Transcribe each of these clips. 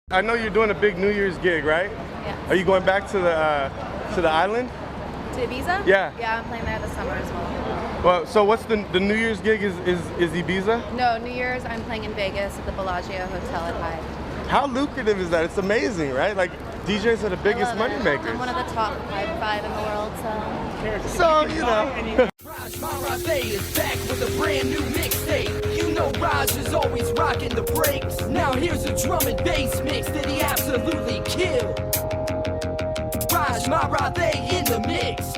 I know you're doing a big New Year's gig, right? Yeah. Are you going back to the island? To Ibiza? Yeah. Yeah, I'm playing there this summer as well. Well, so what's the New Year's gig is Ibiza? No, New Year's I'm playing in Vegas at the Bellagio Hotel at Hyde. How lucrative is that? It's amazing, right? Like DJs are the biggest money makers. I'm one of the top five in the world, so. So, you know. Raj Marathe is back with a brand new mixtape. You know Raj is always rocking the breaks. Now here's a drum and bass mix that he absolutely killed. Raj Marathe in the mix.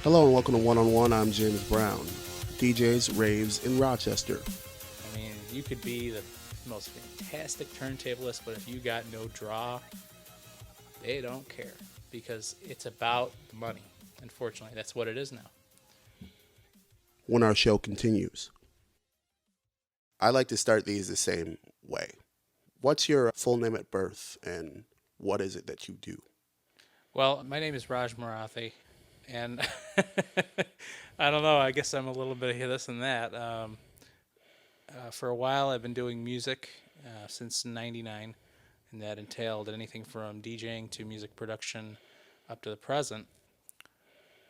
Hello and welcome to One on One. I'm James Brown. DJs, raves in Rochester. I mean, you could be the most fantastic turntablist, but if you got no draw, they don't care because it's about the money. Unfortunately, that's what it is now. When our show continues, I like to start these the same way. What's your full name at birth and what is it that you do? Well, my name is Raj Marathe, and I don't know, I guess I'm a little bit of this and that. For a while, I've been doing music since '99, and that entailed anything from DJing to music production up to the present.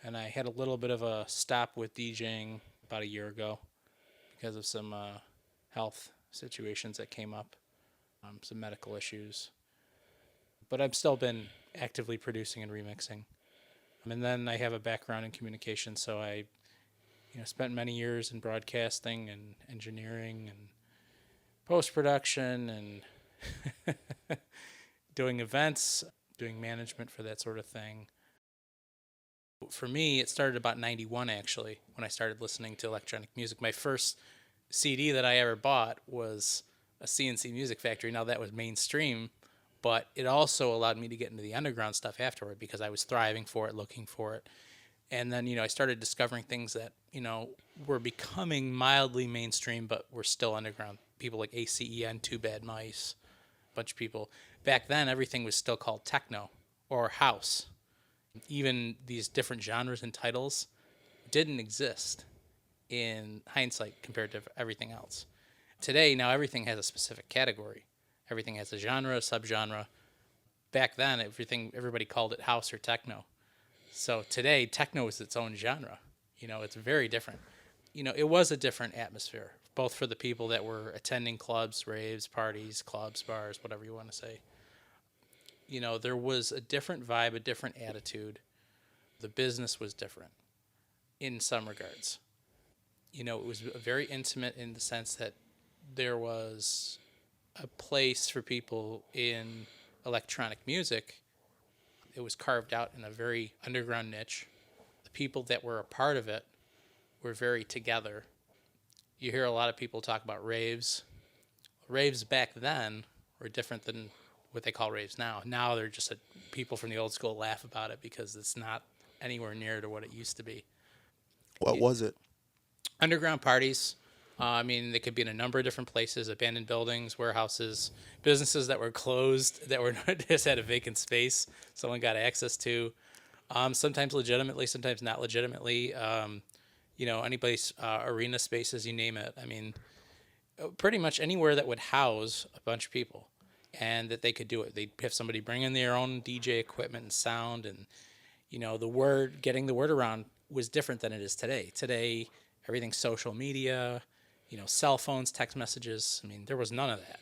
And I had a little bit of a stop with DJing about a year ago because of some health situations that came up, some medical issues. But I've still been actively producing and remixing. And then I have a background in communication, so I spent many years in broadcasting and engineering and post-production and doing events, doing management for that sort of thing. For me, it started about 91, actually, when I started listening to electronic music. My first CD that I ever bought was a CNC Music Factory. Now, that was mainstream, but it also allowed me to get into the underground stuff afterward because I was thriving for it, looking for it. And then, I started discovering things that, were becoming mildly mainstream, but were still underground. People like ACEN, Two Bad Mice, a bunch of people. Back then, everything was still called techno or house. Even these different genres and titles didn't exist in hindsight compared to everything else. Today, now everything has a specific category. Everything has a genre, a subgenre. Back then, everybody called it house or techno. So today, techno is its own genre. It's very different. It was a different atmosphere, both for the people that were attending clubs, raves, parties, clubs, bars, whatever you want to say. There was a different vibe, a different attitude. The business was different in some regards. It was very intimate in the sense that there was a place for people in electronic music. It was carved out in a very underground niche. The people that were a part of it were very together. You hear a lot of people talk about raves. Raves back then were different than what they call raves now. Now they're just people from the old school laugh about it because it's not anywhere near to what it used to be. What was it? Underground parties. They could be in a number of different places: abandoned buildings, warehouses, businesses that were closed, that were just had a vacant space someone got access to. Sometimes legitimately, sometimes not legitimately. Any place, arena spaces, you name it. Pretty much anywhere that would house a bunch of people, and that they could do it. They'd have somebody bring in their own DJ equipment and sound, and getting the word around was different than it is today. Today, everything's social media. Cell phones, text messages. There was none of that.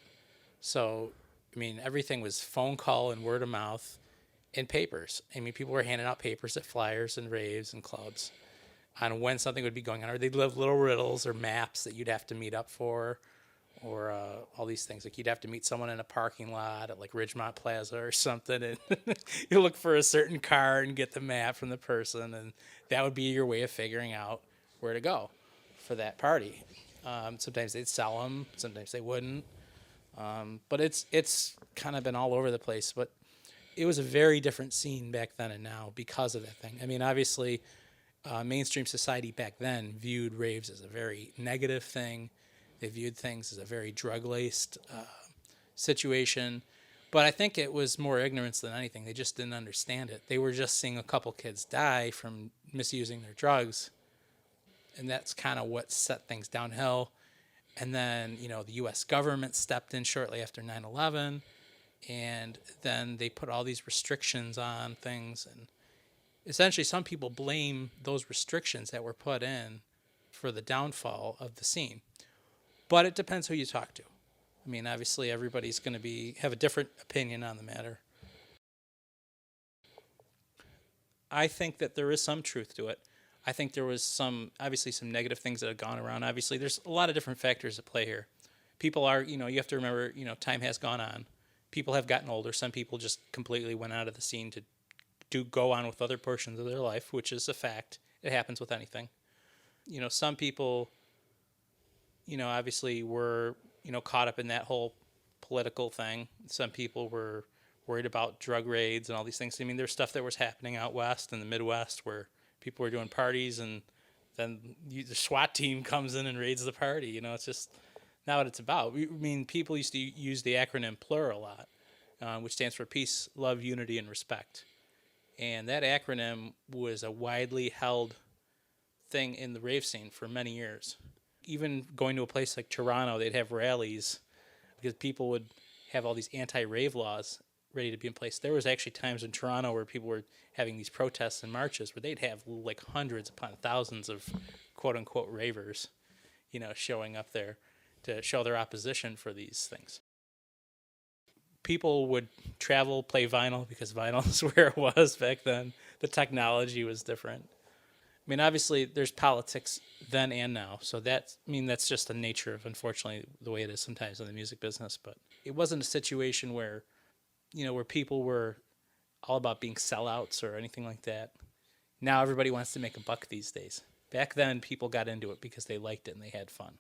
So, everything was phone call and word of mouth and papers. People were handing out papers at flyers and raves and clubs on when something would be going on. Or they'd leave little riddles or maps that you'd have to meet up for, or all these things. Like you'd have to meet someone in a parking lot at like Ridgemont Plaza or something, and you look for a certain car and get the map from the person, and that would be your way of figuring out where to go for that party. Sometimes they'd sell them, sometimes they wouldn't. But it's kind of been all over the place. But it was a very different scene back then and now because of that thing. Obviously, mainstream society back then viewed raves as a very negative thing. They viewed things as a very drug-laced situation. But I think it was more ignorance than anything. They just didn't understand it. They were just seeing a couple kids die from misusing their drugs. And that's kind of what set things downhill. And then, the U.S. government stepped in shortly after 9/11, and then they put all these restrictions on things. And essentially, some people blame those restrictions that were put in for the downfall of the scene. But it depends who you talk to. I mean, obviously, everybody's going to have a different opinion on the matter. I think that there is some truth to it. I think there was obviously some negative things that have gone around. Obviously, there's a lot of different factors at play here. People are, you have to remember, time has gone on. People have gotten older. Some people just completely went out of the scene to go on with other portions of their life, which is a fact. It happens with anything. Some people, obviously were, caught up in that whole political thing. Some people were worried about drug raids and all these things. I mean, there's stuff that was happening out west in the Midwest where people were doing parties, and then the SWAT team comes in and raids the party. It's just not what it's about. I mean, people used to use the acronym PLUR a lot, which stands for Peace, Love, Unity, and Respect. And that acronym was a widely held thing in the rave scene for many years. Even going to a place like Toronto, they'd have rallies because people would have all these anti-rave laws ready to be in place. There was actually times in Toronto where people were having these protests and marches where they'd have like hundreds upon thousands of quote-unquote ravers, showing up there to show their opposition for these things. People would travel, play vinyl, because vinyl is where it was back then. The technology was different. I mean, obviously, there's politics then and now, so that's just the nature of, unfortunately, the way it is sometimes in the music business. But it wasn't a situation where people were all about being sellouts or anything like that. Now everybody wants to make a buck these days. Back then, people got into it because they liked it and they had fun.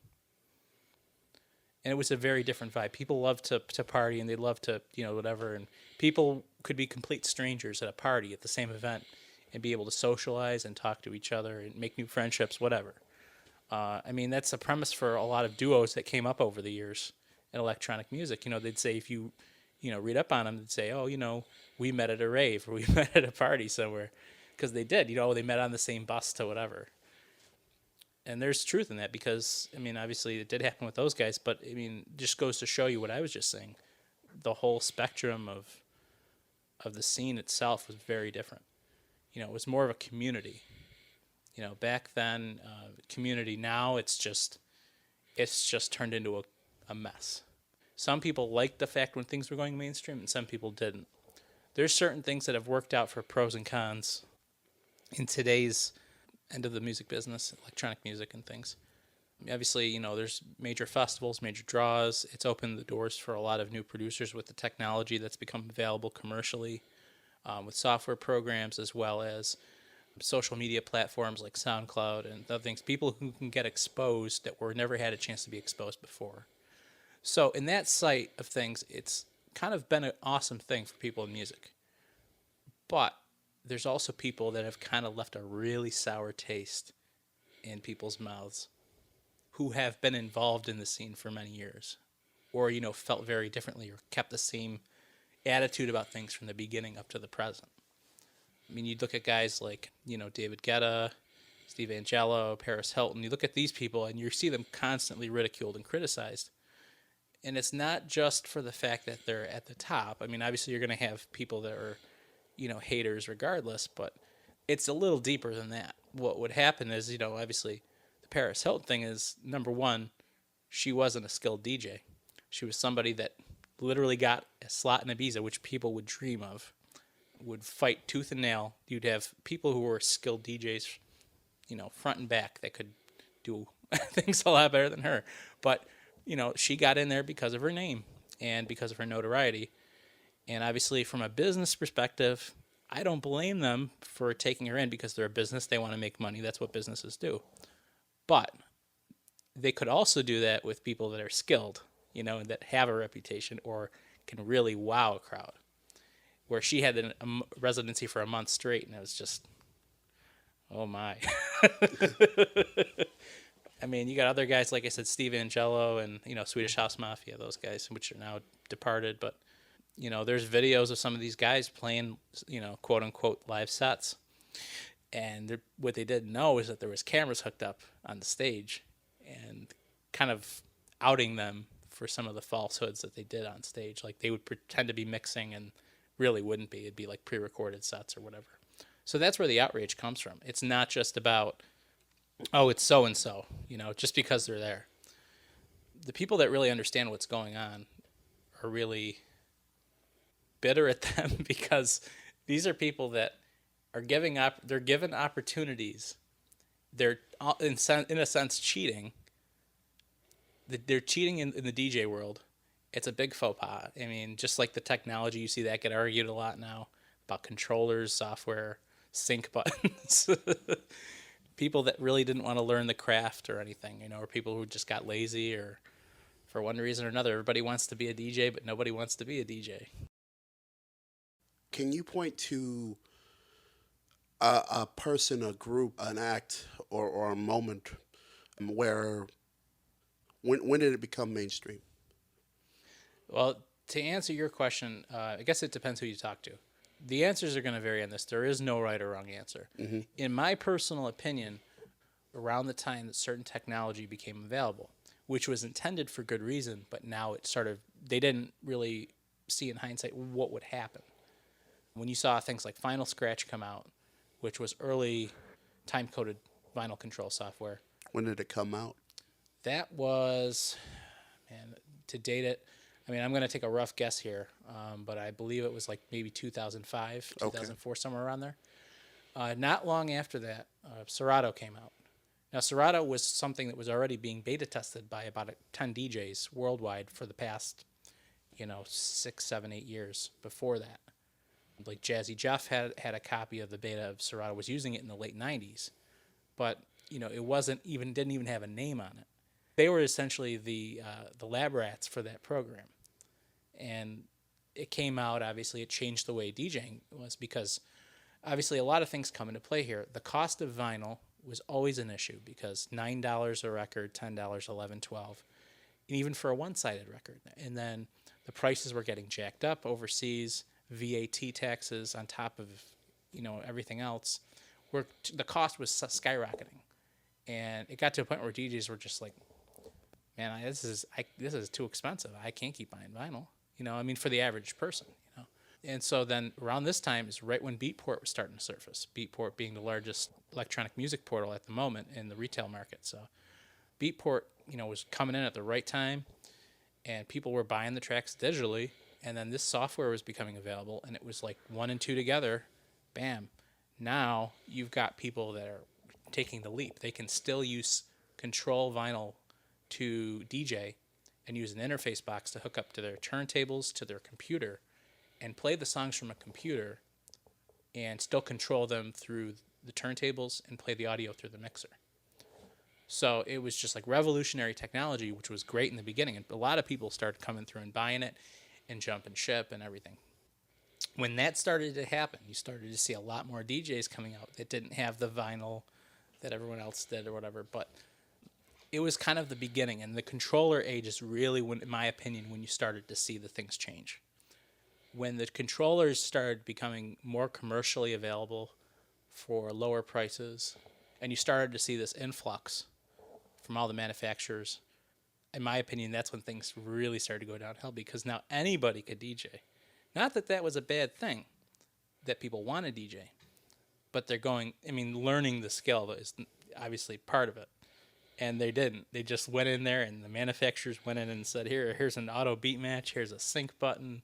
And it was a very different vibe. People loved to party, and they loved to, whatever. And people could be complete strangers at a party at the same event and be able to socialize and talk to each other and make new friendships, whatever. That's the premise for a lot of duos that came up over the years in electronic music. They'd say if you read up on them, they'd say, oh, we met at a rave or we met at a party somewhere. Because they did, they met on the same bus to whatever. And there's truth in that because, obviously it did happen with those guys, but, just goes to show you what I was just saying. The whole spectrum of the scene itself was very different. It was more of a community. Back then, community. Now it's just turned into a mess. Some people liked the fact when things were going mainstream, and some people didn't. There's certain things that have worked out for pros and cons in today's end of the music business, electronic music and things. Obviously, there's major festivals, major draws. It's opened the doors for a lot of new producers with the technology that's become available commercially, with software programs as well as social media platforms like SoundCloud and other things. People who can get exposed that were never had a chance to be exposed before. So in that sight of things, it's kind of been an awesome thing for people in music. But there's also people that have kind of left a really sour taste in people's mouths who have been involved in the scene for many years or, felt very differently or kept the same attitude about things from the beginning up to the present. You'd look at guys like, David Guetta, Steve Angelo, Paris Hilton. You look at these people and you see them constantly ridiculed and criticized. And it's not just for the fact that they're at the top. Obviously you're going to have people that are, haters regardless, but it's a little deeper than that. What would happen is, obviously the Paris Hilton thing is, number one, she wasn't a skilled DJ. She was somebody that literally got a slot in Ibiza, which people would dream of, would fight tooth and nail. You'd have people who were skilled DJs, front and back that could do things a lot better than her. But, she got in there because of her name and because of her notoriety. And obviously, from a business perspective, I don't blame them for taking her in because they're a business. They want to make money. That's what businesses do. But they could also do that with people that are skilled, that have a reputation or can really wow a crowd. Where she had a residency for a month straight, and it was just, oh my. You got other guys, like I said, Steve Angelo and, Swedish House Mafia, those guys, which are now departed, but there's videos of some of these guys playing, quote unquote live sets. And what they didn't know is that there was cameras hooked up on the stage and kind of outing them for some of the falsehoods that they did on stage. Like they would pretend to be mixing and really wouldn't be. It'd be like pre-recorded sets or whatever. So that's where the outrage comes from. It's not just about, oh, it's so-and-so, just because they're there. The people that really understand what's going on are really bitter at them because these are people that are they're given opportunities. They're in a sense cheating. They're cheating in the DJ world. It's a big faux pas. I mean, just like the technology, you see that get argued a lot now about controllers, software, sync buttons. People that really didn't want to learn the craft or anything, or people who just got lazy or for one reason or another. Everybody wants to be a DJ, but nobody wants to be a DJ. Can you point to a person, a group, an act, or a moment where, when did it become mainstream? Well, to answer your question, I guess it depends who you talk to. The answers are going to vary on this. There is no right or wrong answer. Mm-hmm. In my personal opinion, around the time that certain technology became available, which was intended for good reason, but now they didn't really see in hindsight what would happen. When you saw things like Final Scratch come out, which was early time-coded vinyl control software. When did it come out? That was, to date it, I'm going to take a rough guess here, but I believe it was like maybe 2005, 2004, somewhere around there. Not long after that, Serato came out. Now, Serato was something that was already being beta tested by about 10 DJs worldwide for the past, 6, 7, 8 years before that. Like Jazzy Jeff had a copy of the beta of Serato, was using it in the late 90s, but it didn't even have a name on it. They were essentially the lab rats for that program, and it came out. Obviously, it changed the way DJing was because obviously a lot of things come into play here. The cost of vinyl was always an issue because $9 a record, $10, $11, $12, and even for a one-sided record, and then the prices were getting jacked up overseas. VAT taxes on top of, everything else, where the cost was skyrocketing, and it got to a point where DJs were just like, "Man, this is too expensive. I can't keep buying vinyl." For the average person, And so then around this time is right when Beatport was starting to surface. Beatport being the largest electronic music portal at the moment in the retail market. So Beatport, was coming in at the right time, and people were buying the tracks digitally. And then this software was becoming available, and it was like 1 and 2 together, bam. Now you've got people that are taking the leap. They can still use control vinyl to DJ and use an interface box to hook up to their turntables, to their computer, and play the songs from a computer and still control them through the turntables and play the audio through the mixer. So it was just like revolutionary technology, which was great in the beginning. And a lot of people started coming through and buying it and jump and ship and everything. When that started to happen, you started to see a lot more DJs coming out that didn't have the vinyl that everyone else did or whatever. But it was kind of the beginning. And the controller age is really, in my opinion, when you started to see the things change. When the controllers started becoming more commercially available for lower prices, and you started to see this influx from all the manufacturers, in my opinion, that's when things really started to go downhill because now anybody could DJ. Not that that was a bad thing, that people want to DJ, but learning the skill is obviously part of it. And they didn't. They just went in there, and the manufacturers went in and said, here's an auto beat match, here's a sync button,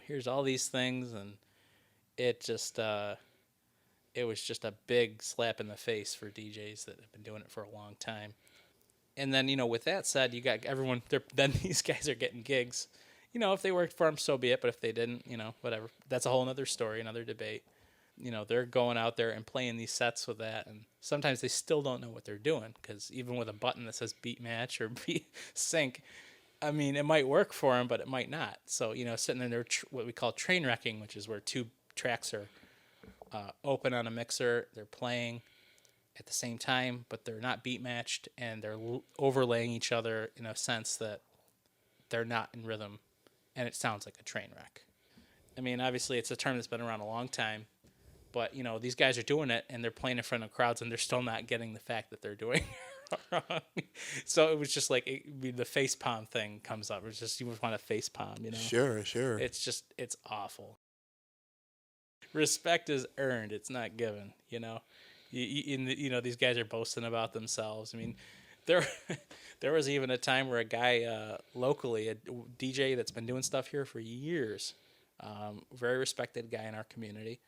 here's all these things, and it just, it was just a big slap in the face for DJs that have been doing it for a long time. And then, with that said, you got everyone, then these guys are getting gigs. If they worked for them, so be it. But if they didn't, whatever. That's a whole other story, another debate. They're going out there and playing these sets with that. And sometimes they still don't know what they're doing because even with a button that says beat match or beat sync, it might work for them, but it might not. So, sitting in there, what we call train wrecking, which is where 2 tracks are open on a mixer. They're playing at the same time, but they're not beat matched, and they're overlaying each other in a sense that they're not in rhythm, and it sounds like a train wreck. Obviously it's a term that's been around a long time, But, you know, these guys are doing it, and they're playing in front of crowds, and they're still not getting the fact that they're doing it wrong. So it was just like the face palm thing comes up. It's just you would want to face palm, you know? Sure. It's awful. Respect is earned. It's not given, you know? You know, these guys are boasting about themselves. I mean, there was even a time where a guy locally, a DJ that's been doing stuff here for years, very respected guy in our community,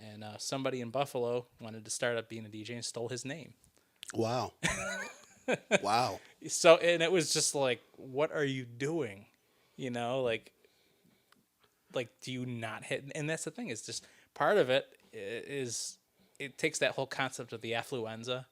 and somebody in Buffalo wanted to start up being a DJ and stole his name. Wow. Wow. So, and it was just like, what are you doing? You know, like, do you not hit? And that's the thing, is just part of it is it takes that whole concept of the affluenza,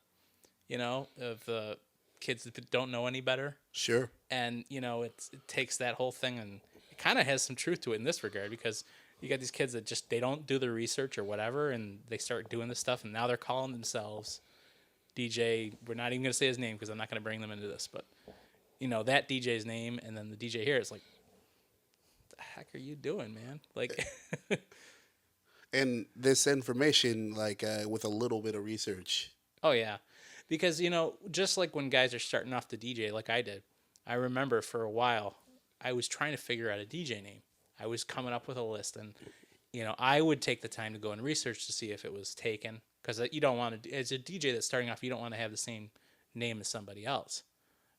you know, of the kids that don't know any better. Sure. And, you know, it takes that whole thing, and it kind of has some truth to it in this regard, because you got these kids that just, they don't do the research or whatever, and they start doing this stuff, and now they're calling themselves DJ. We're not even going to say his name because I'm not going to bring them into this, but, you know, that DJ's name, and then the DJ here is like, what the heck are you doing, man? Like, And this information, like with a little bit of research. oh, yeah. Because, you know, just like when guys are starting off to DJ, like I did, I remember for a while, I was trying to figure out a DJ name. I was coming up with a list, and, you know, I would take the time to go and research to see if it was taken, because you don't want to, as a DJ that's starting off, you don't want to have the same name as somebody else,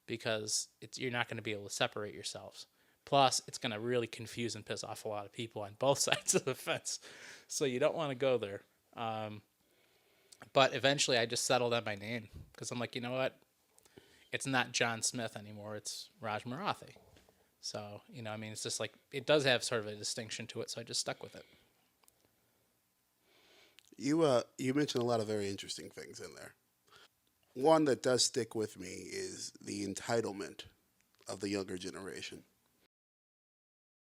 because you're not going to be able to separate yourselves. Plus, it's going to really confuse and piss off a lot of people on both sides of the fence, so you don't want to go there. But eventually, I just settled on my name, because I'm like, you know what? It's not John Smith anymore. It's Raj Marathe. So, you know, I mean, it's just like, it does have sort of a distinction to it, so I just stuck with it. You mentioned a lot of very interesting things in there. One that does stick with me is the entitlement of the younger generation.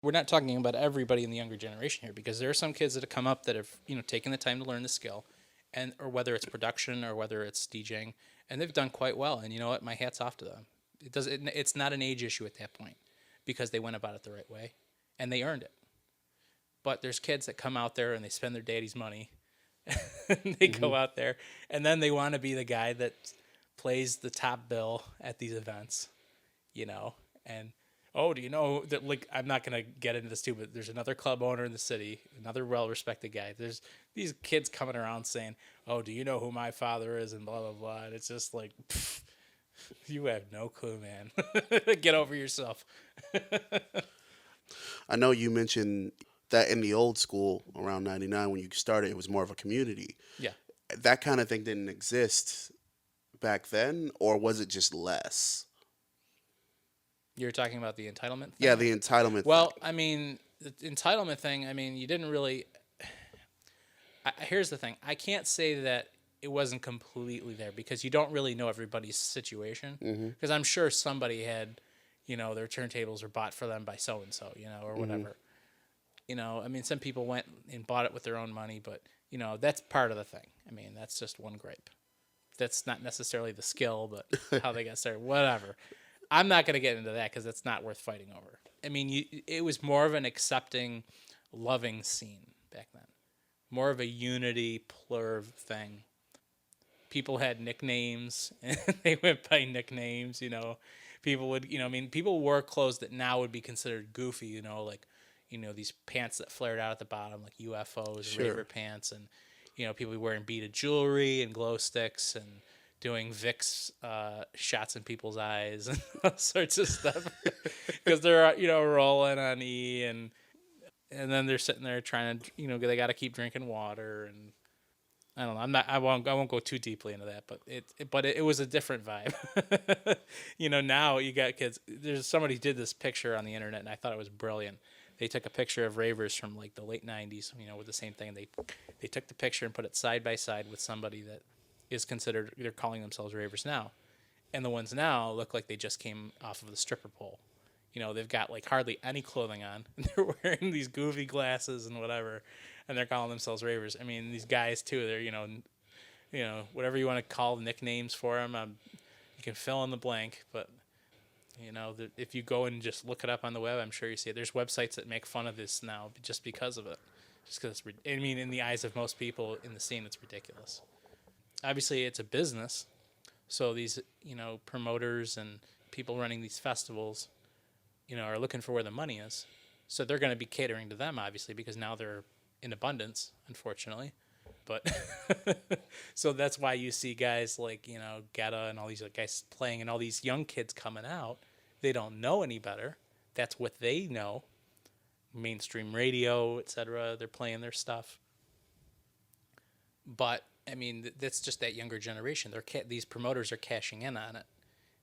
We're not talking about everybody in the younger generation here, because there are some kids that have come up that have, you know, taken the time to learn the skill, and or whether it's production or whether it's DJing, and they've done quite well. And you know what? My hat's off to them. It's not an age issue at that point, because they went about it the right way, and they earned it. But there's kids that come out there and they spend their daddy's money, and they go out there, and then they want to be the guy that plays the top bill at these events, you know. And oh, do you know that? Like, I'm not gonna get into this too, but there's another club owner in the city, another well-respected guy. There's these kids coming around saying, "Oh, do you know who my father is?" and blah blah blah. And it's just like, pfft, you have no clue, man. Get over yourself. I know you mentioned that in the old school, around 99, when you started, it was more of a community. Yeah. That kind of thing didn't exist back then, or was it just less? You're talking about the entitlement thing? Yeah, the entitlement Well, thing. I mean, the entitlement thing, I mean, you didn't really... here's the thing. I can't say that it wasn't completely there, because you don't really know everybody's situation. Because I'm sure somebody had, you know, their turntables were bought for them by so-and-so, you know, or whatever. You know, I mean, some people went and bought it with their own money, but, you know, that's part of the thing. I mean, that's just one gripe. That's not necessarily the skill, but how they got started, whatever. I'm not going to get into that, because that's not worth fighting over. I mean, it was more of an accepting, loving scene back then. More of a unity, plurv thing. People had nicknames, and they went by nicknames, you know. People would, you know, I mean, people wore clothes that now would be considered goofy, you know, like, you know, these pants that flared out at the bottom, like UFOs, Sure. raver pants, and, you know, people wearing beaded jewelry and glow sticks and doing Vicks shots in people's eyes and all sorts of stuff, because they're, you know, rolling on E, and then they're sitting there trying to, you know, they got to keep drinking water, and I don't know. I won't go too deeply into that, but it was a different vibe. You know, now you got kids. There's somebody did this picture on the internet, and I thought it was brilliant. They took a picture of ravers from like the late 90s, you know, with the same thing. They took the picture and put it side by side with somebody that is considered, they're calling themselves ravers now. And the ones now look like they just came off of the stripper pole. You know, they've got like hardly any clothing on. They're wearing these goofy glasses and whatever, and they're calling themselves ravers. I mean, these guys too, they're, you know, whatever you want to call nicknames for them, you can fill in the blank, but you know, if you go and just look it up on the web, I'm sure you see it. There's websites that make fun of this now just because of it. just because I mean, in the eyes of most people in the scene, it's ridiculous. Obviously, it's a business, so these promoters and people running these festivals, are looking for where the money is. So they're going to be catering to them, obviously, because now they're in abundance, unfortunately. But so that's why you see guys like, Getta and all these guys playing and all these young kids coming out. They don't know any better. That's what they know. Mainstream radio, etc. They're playing their stuff. But, I mean, that's just that younger generation. These promoters are cashing in on it.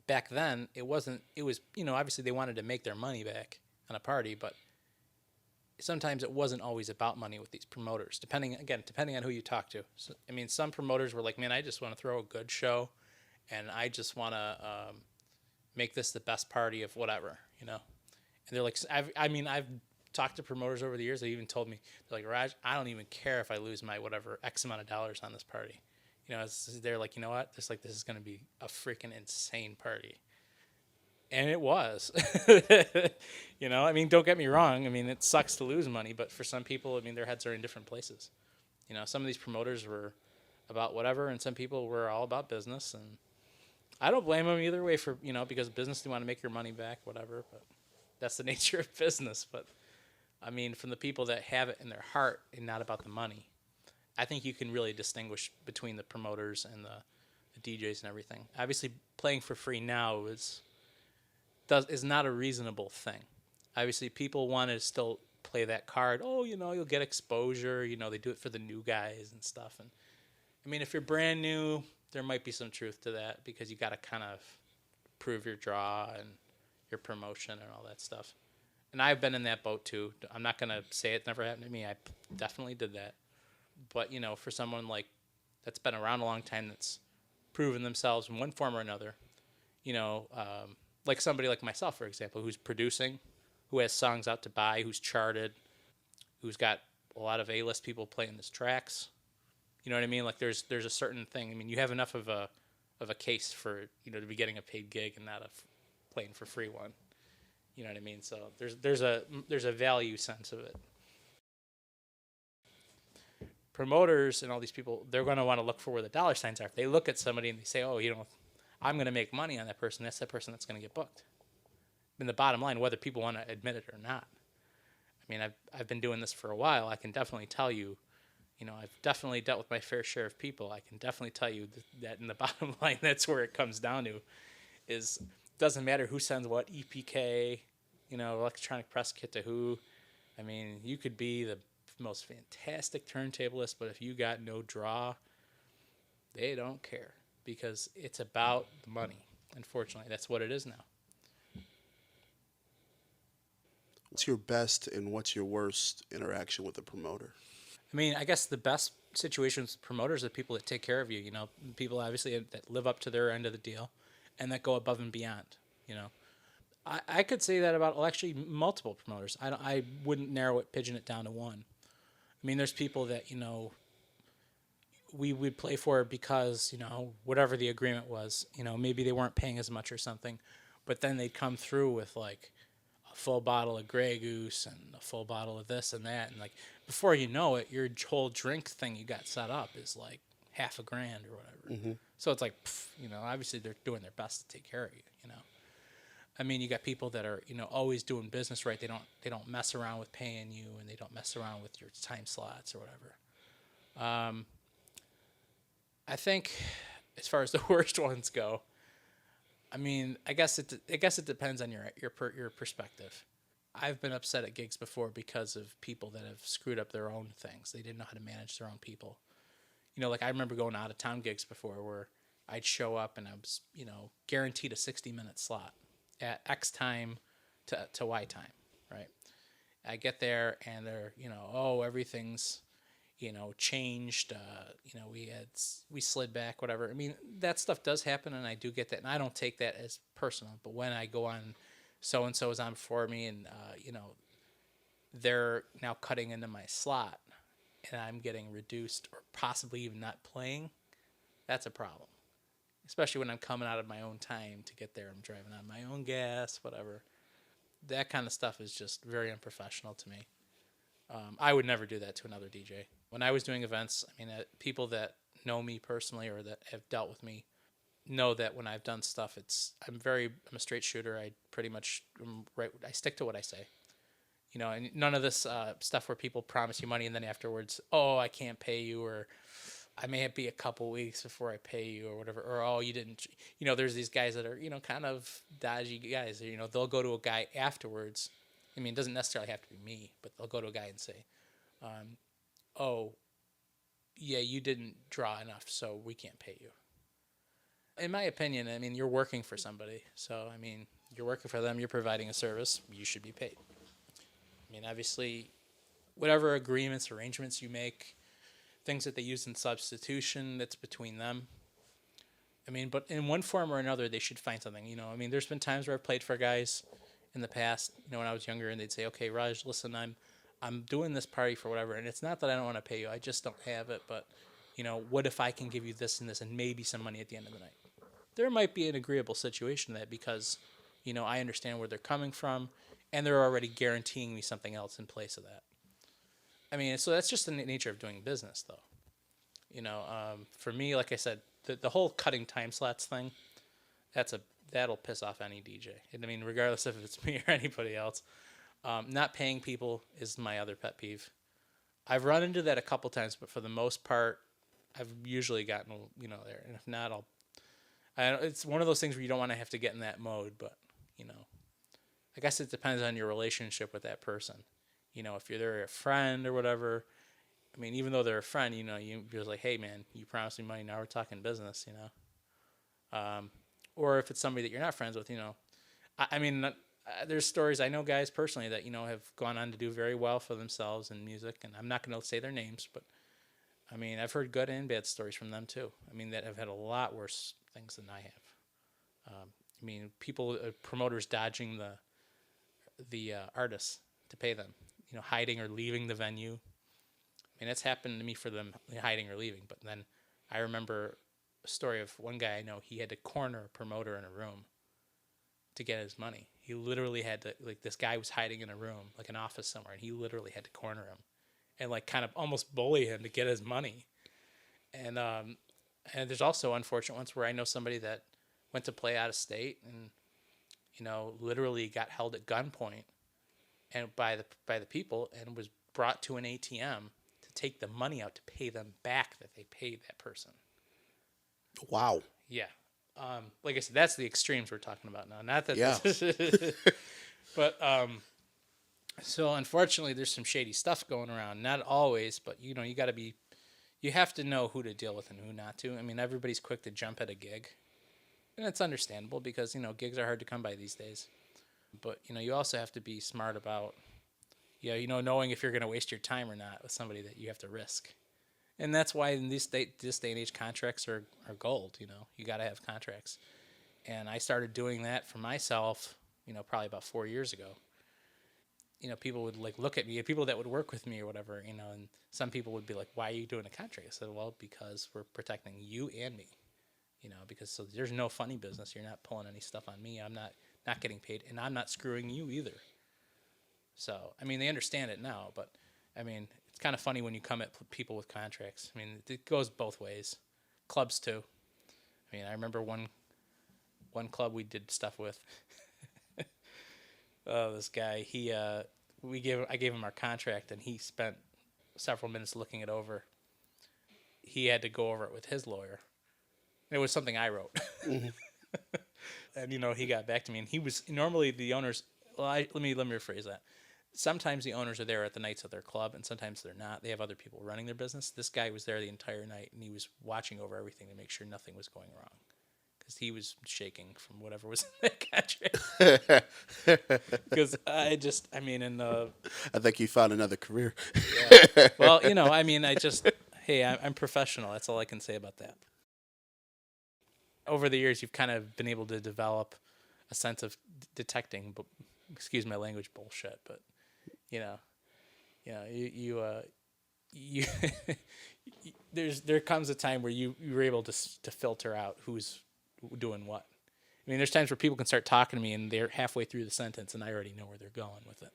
Back then, it was, obviously they wanted to make their money back on a party, but sometimes it wasn't always about money with these promoters, depending on who you talk to. So, I mean, some promoters were like, man, I just want to throw a good show, and I just want to make this the best party of whatever, And they're like, I've talked to promoters over the years. They even told me, they're like, Raj, I don't even care if I lose my whatever X amount of dollars on this party. They're like, you know what? This is going to be a freaking insane party. And it was. I mean, don't get me wrong. I mean, it sucks to lose money, but for some people, I mean, their heads are in different places. Some of these promoters were about whatever, and some people were all about business. And I don't blame them either way for, because business, you want to make your money back, whatever. But that's the nature of business. But, I mean, from the people that have it in their heart and not about the money, I think you can really distinguish between the promoters and the DJs and everything. Obviously, playing for free now is not a reasonable thing. Obviously, people want to still play that card. Oh, you'll get exposure. They do it for the new guys and stuff. And I mean, if you're brand new, there might be some truth to that because you got to kind of prove your draw and your promotion and all that stuff. And I've been in that boat too. I'm not going to say it never happened to me. I definitely did that. But, for someone that's been around a long time, that's proven themselves in one form or another, like somebody like myself, for example, who's producing, who has songs out to buy, who's charted, who's got a lot of A-list people playing his tracks. You know what I mean? Like there's a certain thing. I mean, you have enough of a case for, to be getting a paid gig and not playing for free one. You know what I mean? So there's a value sense of it. Promoters and all these people, they're going to want to look for where the dollar signs are. If they look at somebody and they say, oh, I'm going to make money on that person, that's that person that's going to get booked. And the bottom line, whether people want to admit it or not. I mean, I've been doing this for a while. I can definitely tell you, I've definitely dealt with my fair share of people. I can definitely tell you that in the bottom line, that's where it comes down to, is doesn't matter who sends what EPK, electronic press kit to who. I mean, you could be the most fantastic turntablist, but if you got no draw, they don't care because it's about the money. Unfortunately, that's what it is now. What's your best and what's your worst interaction with a promoter? I mean, I guess the best situations with promoters are people that take care of you, people obviously that live up to their end of the deal and that go above and beyond, I could say that about actually multiple promoters. I wouldn't pigeon it down to one. I mean, there's people that, we would play for because, whatever the agreement was, maybe they weren't paying as much or something, but then they'd come through with like a full bottle of Grey Goose and a full bottle of this and that. And like, before you know it, your whole drink thing you got set up is like $500,000 or whatever. Mm-hmm. So it's like, obviously they're doing their best to take care of you, I mean, you got people that are, always doing business right. They don't mess around with paying you, and they don't mess around with your time slots or whatever. I think, as far as the worst ones go, I mean, I guess it depends on your perspective. I've been upset at gigs before because of people that have screwed up their own things. They didn't know how to manage their own people. Like I remember going out of town gigs before where I'd show up and I was, guaranteed a 60-minute slot at X time to Y time, right? I get there and they're, everything's, changed. We slid back, whatever. I mean, that stuff does happen and I do get that. And I don't take that as personal. But when I go on, so-and-so is on before me and, they're now cutting into my slot and I'm getting reduced or possibly even not playing, that's a problem. Especially when I'm coming out of my own time to get there. I'm driving on my own gas, whatever. That kind of stuff is just very unprofessional to me. I would never do that to another DJ. When I was doing events, I mean, people that know me personally or that have dealt with me know that when I've done stuff, I'm a straight shooter. I pretty much I stick to what I say. You know, and none of this stuff where people promise you money and then afterwards, oh, I can't pay you, or I may be a couple weeks before I pay you, or whatever, or oh, you didn't. You know, there's these guys that are, you know, kind of dodgy guys. You know, they'll go to a guy afterwards. I mean, it doesn't necessarily have to be me, but they'll go to a guy and say, oh, yeah, you didn't draw enough, so we can't pay you. In my opinion, I mean, you're working for somebody. So, I mean, you're working for them, you're providing a service, you should be paid. I mean, obviously, whatever agreements, arrangements you make, things that they use in substitution, that's between them. I mean, but in one form or another, they should find something, you know. I mean, there's been times where I've played for guys in the past, you know, when I was younger, and they'd say, okay, Raj, listen, I'm doing this party for whatever, and it's not that I don't want to pay you, I just don't have it, but, you know, what if I can give you this and this and maybe some money at the end of the night? There might be an agreeable situation to that because, you know, I understand where they're coming from, and they're already guaranteeing me something else in place of that. I mean, so that's just the nature of doing business, though. You know, for me, like I said, the whole cutting time slots thing, that'll piss off any DJ. I mean, regardless if it's me or anybody else. Not paying people is my other pet peeve. I've run into that a couple times, but for the most part, I've usually gotten, you know, there. And if not, it's one of those things where you don't want to have to get in that mode, but, you know, I guess it depends on your relationship with that person. You know, if they're a friend or whatever, I mean, even though they're a friend, you know, you're like, hey, man, you promised me money, now we're talking business, you know. Or if it's somebody that you're not friends with, you know. I mean, there's stories, I know guys personally that, you know, have gone on to do very well for themselves in music, and I'm not going to say their names, but, I mean, I've heard good and bad stories from them, too. I mean, that have had a lot worse things than I have. I mean, promoters dodging the artists to pay them, you know, hiding or leaving the venue. I mean, it's happened to me for them hiding or leaving. But then I remember a story of one guy I know, he had to corner a promoter in a room to get his money. He literally had to, like, this guy was hiding in a room, like an office somewhere, and he literally had to corner him and, like, kind of almost bully him to get his money. And there's also unfortunate ones where I know somebody that went to play out of state and, you know, literally got held at gunpoint and by the people and was brought to an ATM to take the money out to pay them back that they paid that person. Wow. Yeah. Like I said, that's the extremes we're talking about now. Not that. Yeah. But so unfortunately, there's some shady stuff going around. Not always, but you know, you have to know who to deal with and who not to. I mean, everybody's quick to jump at a gig, and it's understandable because, you know, gigs are hard to come by these days. But, you know, you also have to be smart about, you know, knowing if you're going to waste your time or not with somebody that you have to risk. And that's why in this day and age, contracts are gold. You know, you got to have contracts. And I started doing that for myself, you know, probably about 4 years ago. You know, people would, like, look at me, people that would work with me or whatever, you know, and some people would be like, why are you doing a contract? I said, well, because we're protecting you and me, you know, because so there's no funny business. You're not pulling any stuff on me. I'm not getting paid, and I'm not screwing you either. So, I mean, they understand it now, but, I mean, it's kind of funny when you come at people with contracts. I mean, it goes both ways. Clubs, too. I mean, I remember one club we did stuff with. Oh, this guy, I gave him our contract, and he spent several minutes looking it over. He had to go over it with his lawyer. It was something I wrote. Mm-hmm. And, you know, he got back to me, and he was normally the owners. Well, let me rephrase that. Sometimes the owners are there at the nights of their club, and sometimes they're not. They have other people running their business. This guy was there the entire night, and he was watching over everything to make sure nothing was going wrong, because he was shaking from whatever was in that contract. Because I think you found another career. Yeah. Well, you know, I mean, hey, I'm professional. That's all I can say about that. Over the years, you've kind of been able to develop a sense of detecting, excuse my language, bullshit. But you there comes a time where you're able to filter out who's doing what. I mean, there's times where people can start talking to me and they're halfway through the sentence and I already know where they're going with it.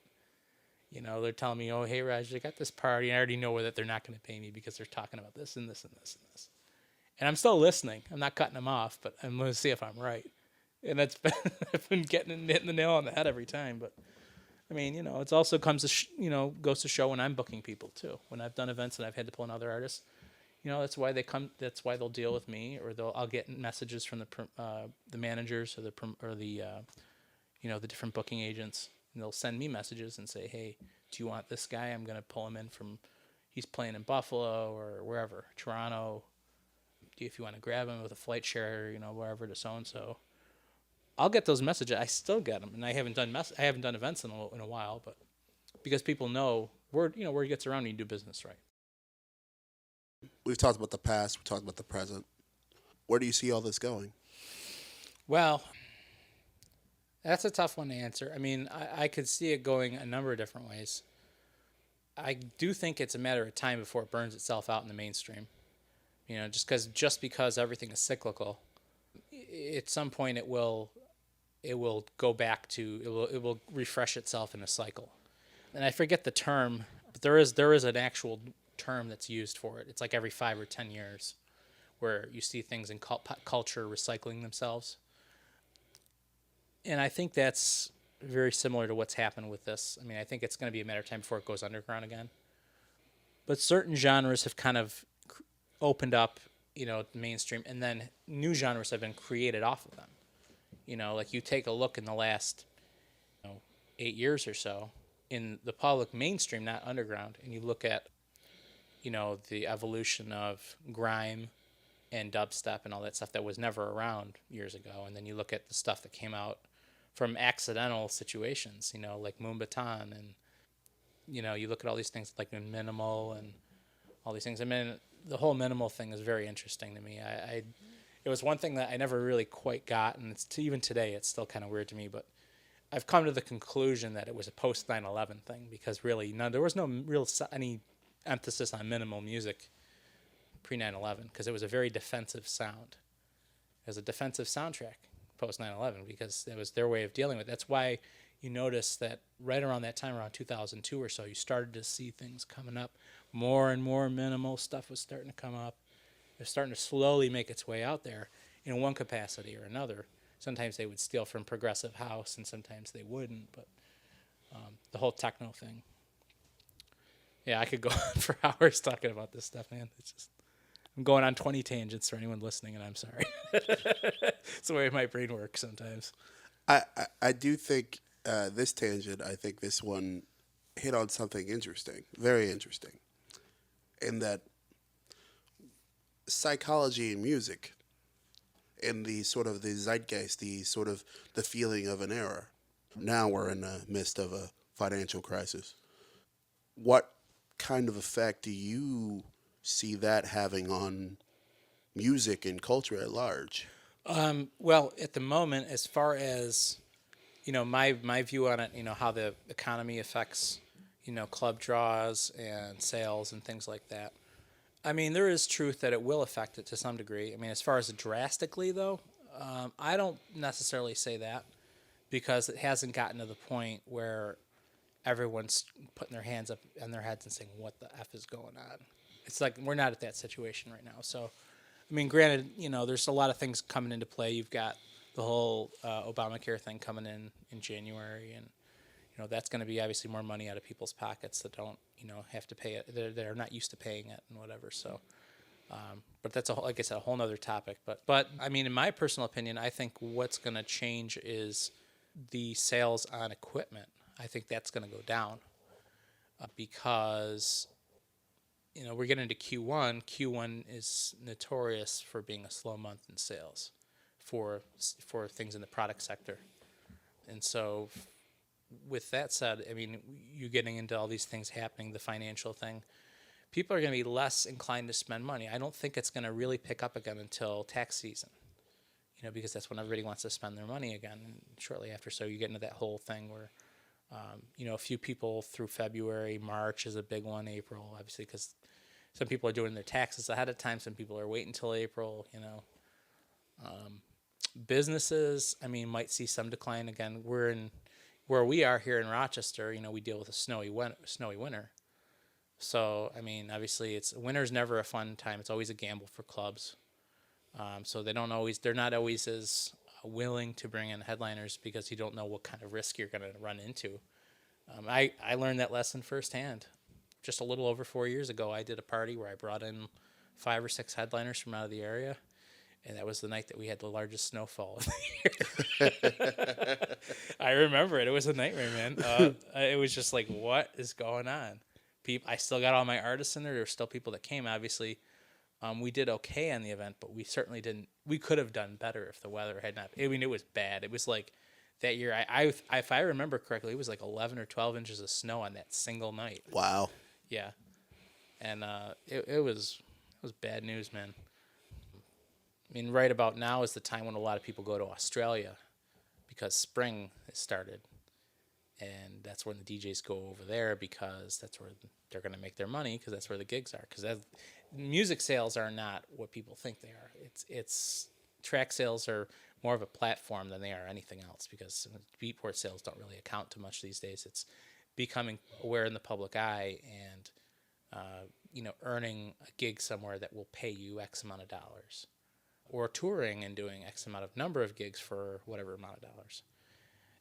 They're telling me, oh, hey, Raj, I got this party. And I already know that they're not going to pay me because they're talking about this and this and this and this. And I'm still listening. I'm not cutting them off, but I'm going to see if I'm right. And that's been, I've been hitting the nail on the head every time. But I mean, it's also comes to, goes to show when I'm booking people too. When I've done events and I've had to pull in other artists, that's why they come. That's why they'll deal with me, or I'll get messages from the managers or the different booking agents, and they'll send me messages and say, hey, do you want this guy? I'm going to pull him in he's playing in Buffalo or wherever, Toronto. If you want to grab him with a flight share, wherever to so-and-so. I'll get those messages. I still get them, and I haven't done events in a while, but because people know word gets around when you do business right. We've talked about the past. We've talked about the present. Where do you see all this going? Well, that's a tough one to answer. I mean, I could see it going a number of different ways. I do think it's a matter of time before it burns itself out in the mainstream. Just because everything is cyclical, at some point it will go back to it will refresh itself in a cycle. And I forget the term, but there is an actual term that's used for it. It's like every 5 or 10 years, where you see things in culture recycling themselves. And I think that's very similar to what's happened with this. I mean, I think it's going to be a matter of time before it goes underground again. But certain genres have kind of opened up, mainstream, and then new genres have been created off of them. Like you take a look in the last 8 years or so in the public mainstream, not underground, and you look at, the evolution of grime and dubstep and all that stuff that was never around years ago. And then you look at the stuff that came out from accidental situations, like Moombahton, and, you look at all these things like minimal and all these things. I mean, the whole minimal thing is very interesting to me. It was one thing that I never really quite got, and even today it's still kind of weird to me, but I've come to the conclusion that it was a post 9/11 thing, because really there was no real any emphasis on minimal music pre 9/11, because it was a very defensive sound. It was a defensive soundtrack post 9/11 because it was their way of dealing with it. That's why you notice that right around that time, around 2002 or so, you started to see things coming up. More and more minimal stuff was starting to come up. It was starting to slowly make its way out there in one capacity or another. Sometimes they would steal from progressive house, and sometimes they wouldn't. But the whole techno thing. Yeah, I could go on for hours talking about this stuff, man. I'm going on 20 tangents for anyone listening, and I'm sorry. It's the way my brain works sometimes. I do think this tangent, I think this one hit on something interesting, very interesting, in that psychology in music, in the sort of the zeitgeist, the feeling of an era. Now we're in the midst of a financial crisis. What kind of effect do you see that having on music and culture at large? Well, at the moment, as far as my view on it, how the economy affects club draws and sales and things like that. I mean, there is truth that it will affect it to some degree. I mean, as far as drastically though, I don't necessarily say that, because it hasn't gotten to the point where everyone's putting their hands up on their heads and saying, what the F is going on? It's like, we're not at that situation right now. So, I mean, granted, there's a lot of things coming into play. You've got the whole Obamacare thing coming in January, and, that's going to be obviously more money out of people's pockets that don't, have to pay it. They're not used to paying it and whatever. So, but that's like I said, a whole nother topic. But I mean, in my personal opinion, I think what's going to change is the sales on equipment. I think that's going to go down because, we're getting into Q1. Q1 is notorious for being a slow month in sales for things in the product sector. And so with that said, I mean, you getting into all these things happening, the financial thing, people are going to be less inclined to spend money. I don't think it's going to really pick up again until tax season, because that's when everybody wants to spend their money again shortly after. So you get into that whole thing where, a few people through February, March is a big one, April, obviously, because some people are doing their taxes ahead of time. Some people are waiting until April, Businesses, I mean, might see some decline again. We're in, where we are here in Rochester, we deal with a snowy winter. So, I mean, obviously, winter's never a fun time. It's always a gamble for clubs. So they're not always as willing to bring in headliners because you don't know what kind of risk you're going to run into. I learned that lesson firsthand. Just a little over 4 years ago, I did a party where I brought in 5 or 6 headliners from out of the area, and that was the night that we had the largest snowfall of the year. I remember it. It was a nightmare, man. It was just like, what is going on? I still got all my artists in there. There were still people that came, obviously. We did okay on the event, but we certainly didn't. We could have done better if the weather had not. I mean, it was bad. It was like that year. If I remember correctly, it was like 11 or 12 inches of snow on that single night. Wow. Yeah, and it was bad news, man. I mean, right about now is the time when a lot of people go to Australia because spring has started, and that's when the DJs go over there because that's where they're going to make their money because that's where the gigs are. Because music sales are not what people think they are. It's track sales are more of a platform than they are anything else because beatport sales don't really account to much these days. It's becoming aware in the public eye and earning a gig somewhere that will pay you X amount of dollars, or touring and doing X amount of number of gigs for whatever amount of dollars.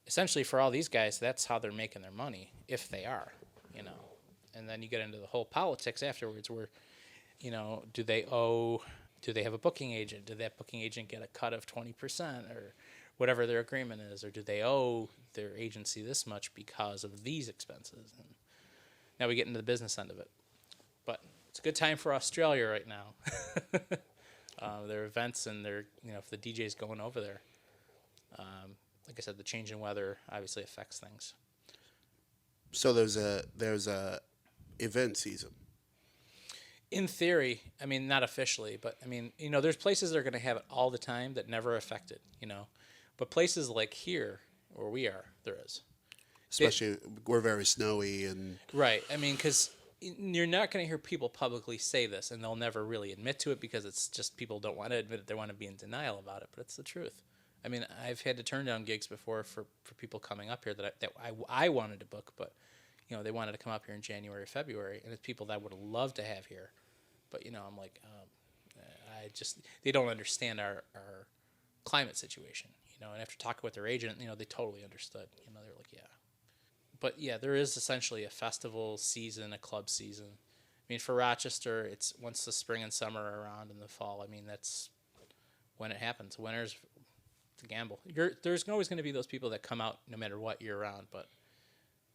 Essentially, for all these guys, that's how they're making their money, if they are, And then you get into the whole politics afterwards where, do they have a booking agent? Did that booking agent get a cut of 20% or whatever their agreement is? Or do they owe their agency this much because of these expenses? And now we get into the business end of it. But it's a good time for Australia right now. Their events and if the DJ's going over there. Like I said, the change in weather obviously affects things. So there's a event season. In theory, I mean, not officially, but I mean, there's places that are going to have it all the time that never affect it, But places like here, where we are, there is. Especially, we're very snowy and... Right. I mean, because you're not going to hear people publicly say this, and they'll never really admit to it because it's just people don't want to admit it. They want to be in denial about it, but it's the truth. I mean, I've had to turn down gigs before for people coming up here that I wanted to book, but they wanted to come up here in January, February, and it's people that I would have loved to have here, but I'm like, they don't understand our climate situation, and after talking with their agent, they totally understood, they were like, yeah, but yeah, there is essentially a festival season, a club season. I mean, for Rochester, it's once the spring and summer are around in the fall. I mean, that's when it happens. Winter's a gamble. There's always going to be those people that come out no matter what year round, but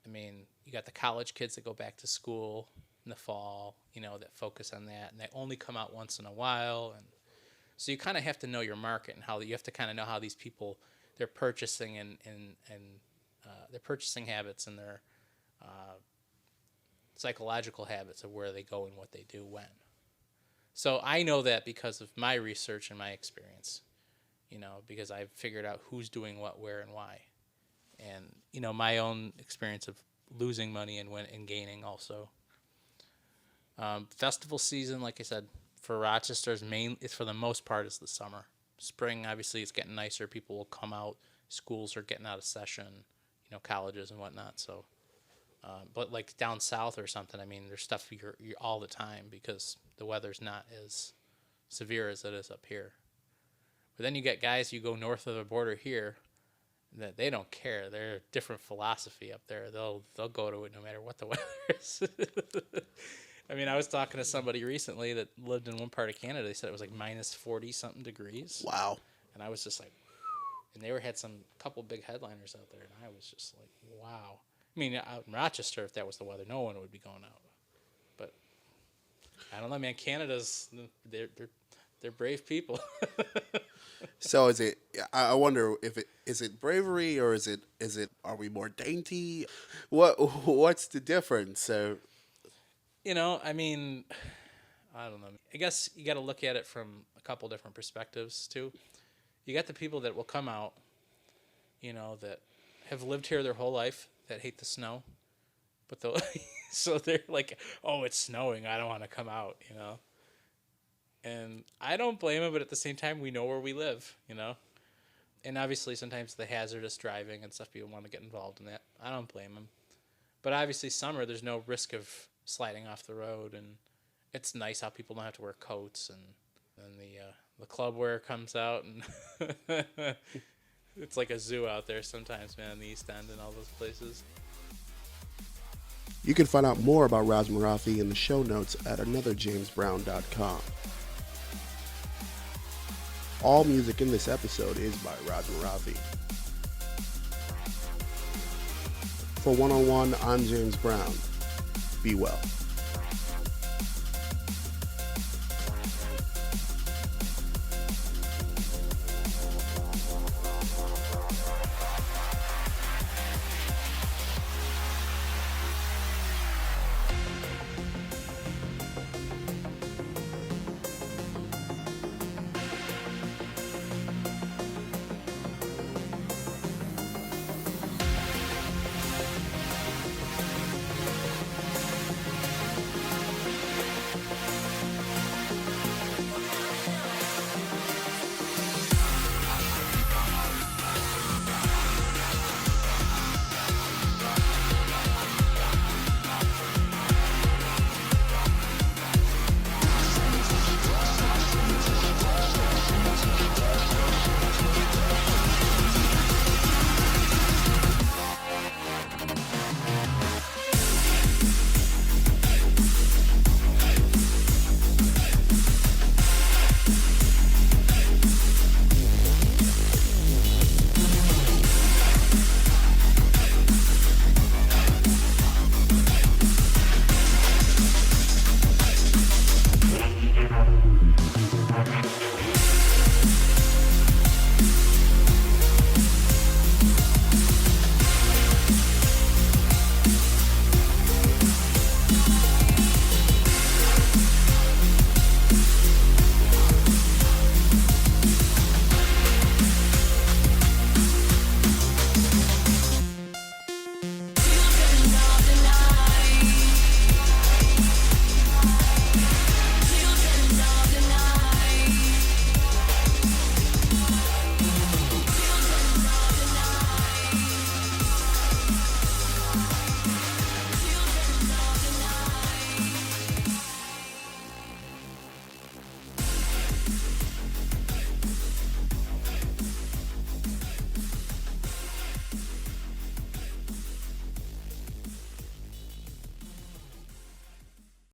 I mean, you got the college kids that go back to school in the fall, that focus on that, and they only come out once in a while, and so you kind of have to know your market and how you have to kind of know how these people, their purchasing and their purchasing habits and their psychological habits of where they go and what they do when. So I know that because of my research and my experience. Because I've figured out who's doing what, where, and why. And, my own experience of losing money and gaining also. Festival season, like I said, for Rochester, it's for the most part is the summer. Spring, obviously, it's getting nicer. People will come out. Schools are getting out of session, colleges and whatnot. So, but like down south or something, I mean, there's stuff you're all the time because the weather's not as severe as it is up here. But then you get guys, you go north of the border here, that they don't care. They're a different philosophy up there. They'll go to it no matter what the weather is. I mean, I was talking to somebody recently that lived in one part of Canada. They said it was like minus 40-something degrees. Wow. And I was just like, and they had some couple big headliners out there, and I was just like, wow. I mean, out in Rochester, if that was the weather, no one would be going out. But I don't know, man. Canada's they're brave people. So is it? I wonder if is it bravery or is it? Are we more dainty? What's the difference? So, I mean, I don't know. I guess you got to look at it from a couple different perspectives too. You got the people that will come out, that have lived here their whole life, that hate the snow, but so they're like, oh, it's snowing, I don't want to come out, And I don't blame them, but at the same time, we know where we live, And obviously sometimes the hazardous driving and stuff, people want to get involved in that. I don't blame them. But obviously summer, there's no risk of sliding off the road, and it's nice how people don't have to wear coats, and then the club wear comes out, and it's like a zoo out there sometimes, man, the East End and all those places. You can find out more about Raj Marathe in the show notes at anotherjamesbrown.com. All music in this episode is by Raj Marathe. For 101, I'm James Brown. Be well.